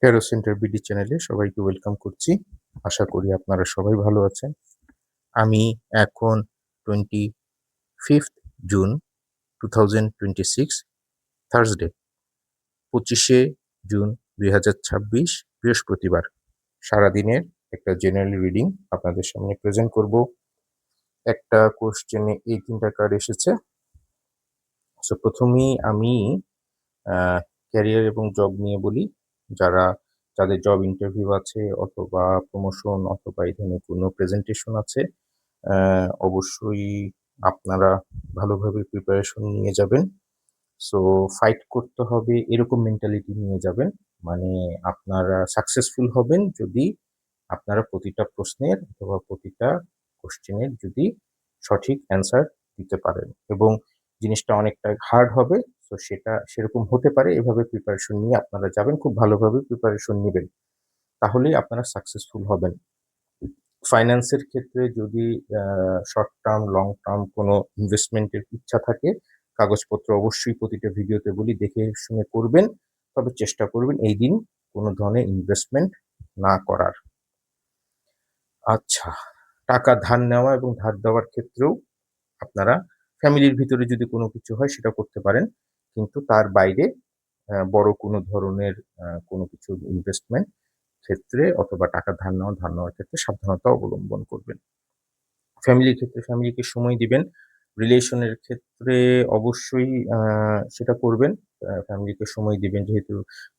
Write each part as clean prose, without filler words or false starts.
ক্যারো centre BD চ্যানেলে সবাইকে welcome করছি। আশা করি আপনারা সবাই ভালো আছেন। আমি এখন 25th জুন 2026 থার্সডে 25শে জুন 2026 বৃহস্পতিবার সারাদিনের একটা জেনারেল রিডিং আপনাদের সামনে প্রেজেন্ট করব। একটা কোশ্চেনে এই 3টা কার্ড এসেছে। সো প্রথমেই আমি ক্যারিয়ার এবং জব নিয়ে বলি। যাদের জব ইন্টারভিউ আছে অথবা প্রমোশন অথবা এই ধরনের কোনো প্রেজেন্টেশন আছে, অবশ্যই আপনারা ভালোভাবে প্রিপারেশন নিয়ে যাবেন। সো ফাইট করতে হবে এরকম মেন্টালিটি নিয়ে যাবেন। মানে আপনারা সাকসেসফুল হবেন যদি আপনারা প্রতিটা প্রশ্নের অথবা প্রতিটা কোশ্চেনের যদি সঠিক অ্যান্সার দিতে পারেন, এবং জিনিসটা অনেকটা হার্ড হবে। তো সেটা সেরকম হতে পারে, এভাবে প্রিপারেশন নিয়ে আপনারা যাবেন, খুব ভালোভাবে প্রিপারেশন নেবেন, তাহলেই আপনারা সাকসেসফুল হবেন। ফাইন্যান্সের ক্ষেত্রে যদি শর্ট টার্ম লং টার্ম কোনো ইনভেস্টমেন্টের ইচ্ছা থাকে, কাগজপত্র অবশ্যই প্রতিটা ভিডিওতে বলি দেখে শুনে করবেন, তবে চেষ্টা করবেন এই দিন কোনো ধরনের ইনভেস্টমেন্ট না করার। আচ্ছা, টাকা ধার নেওয়া এবং ধার দেওয়ার ক্ষেত্রেও আপনারা ফ্যামিলির ভিতরে যদি কোনো কিছু হয় সেটা করতে পারেন, কিন্তু তার বাইরে বড় কোনো ধরনের কোনো কিছু ইনভেস্টমেন্ট ক্ষেত্রে অথবা টাকা ধার নেওয়ার ক্ষেত্রে সাবধানতা অবলম্বন করবেন। ফ্যামিলির ক্ষেত্রে ফ্যামিলিকে সময় দিবেন। রিলেশনের ক্ষেত্রে অবশ্যই সেটা করবেন। ফ্যামিলিকে সময় দিবেন, যেহেতু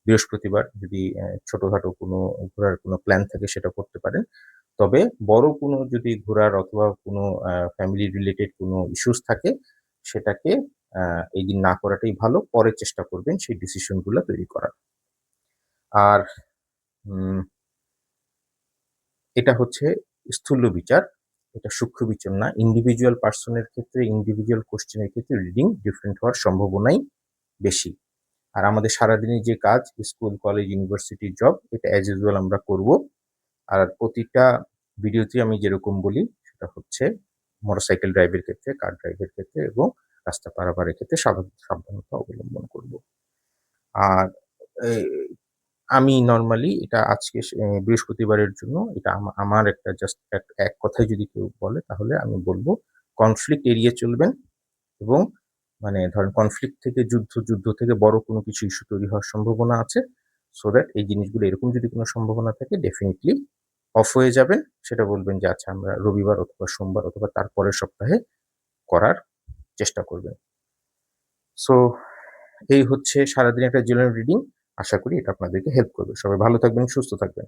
বৃহস্পতিবার, যদি ছোটখাটো কোনো ঘোরার কোনো প্ল্যান থাকে সেটা করতে পারেন। তবে বড় কোনো যদি ঘোরার অথবা কোনো ফ্যামিলি রিলেটেড কোনো ইস্যুস থাকে, সেটাকে এই দিন না করাটাই ভালো। পরে চেষ্টা করবেন সেই ডিসিশনগুলা তৈরি করার। আর এটা হচ্ছে স্থূল বিচার, এটা সূক্ষ্ম বিচার না। ইন্ডিভিজুয়াল পার্সনের ক্ষেত্রে, ইন্ডিভিজুয়াল কোশ্চেনের ক্ষেত্রে রিডিং ডিফারেন্ট হওয়ার সম্ভাবনাই বেশি। আর আমাদের সারাদিনের যে কাজ, স্কুল, কলেজ, ইউনিভার্সিটি, জব, এটা অ্যাজ ইউজুয়াল আমরা করব। আর প্রতিটা ভিডিওতে আমি যেরকম বলি সেটা হচ্ছে মোটরসাইকেল ড্রাইভের ক্ষেত্রে, কার ড্রাইভের ক্ষেত্রে এবং রাস্তা পারাপারের ক্ষেত্রে সাবধানতা অবলম্বন করব। আর আমি নরমালি এটা আজকে বৃহস্পতিবারের জন্য এটা আমার একটা জাস্ট এক কথায় যদি কেউ বলে, তাহলে আমি বলব কনফ্লিক্ট এড়িয়ে চলবেন, এবং মানে ধরেন কনফ্লিক্ট থেকে যুদ্ধ থেকে বড় কোনো কিছু ইস্যু তৈরি হওয়ার সম্ভাবনা আছে। সো দ্যাট এই জিনিসগুলো, এরকম যদি কোনো সম্ভাবনা থাকে, ডেফিনিটলি অফ হয়ে যাবেন। সেটা বলবেন যে আচ্ছা আমরা রবিবার অথবা সোমবার অথবা তার পরের সপ্তাহে করার চেষ্টা করবেন। সো এই হচ্ছে সারাদিন একটা জেনারেল রিডিং। আশা করি এটা আপনাদেরকে হেল্প করবে। সবাই ভালো থাকবেন, সুস্থ থাকবেন।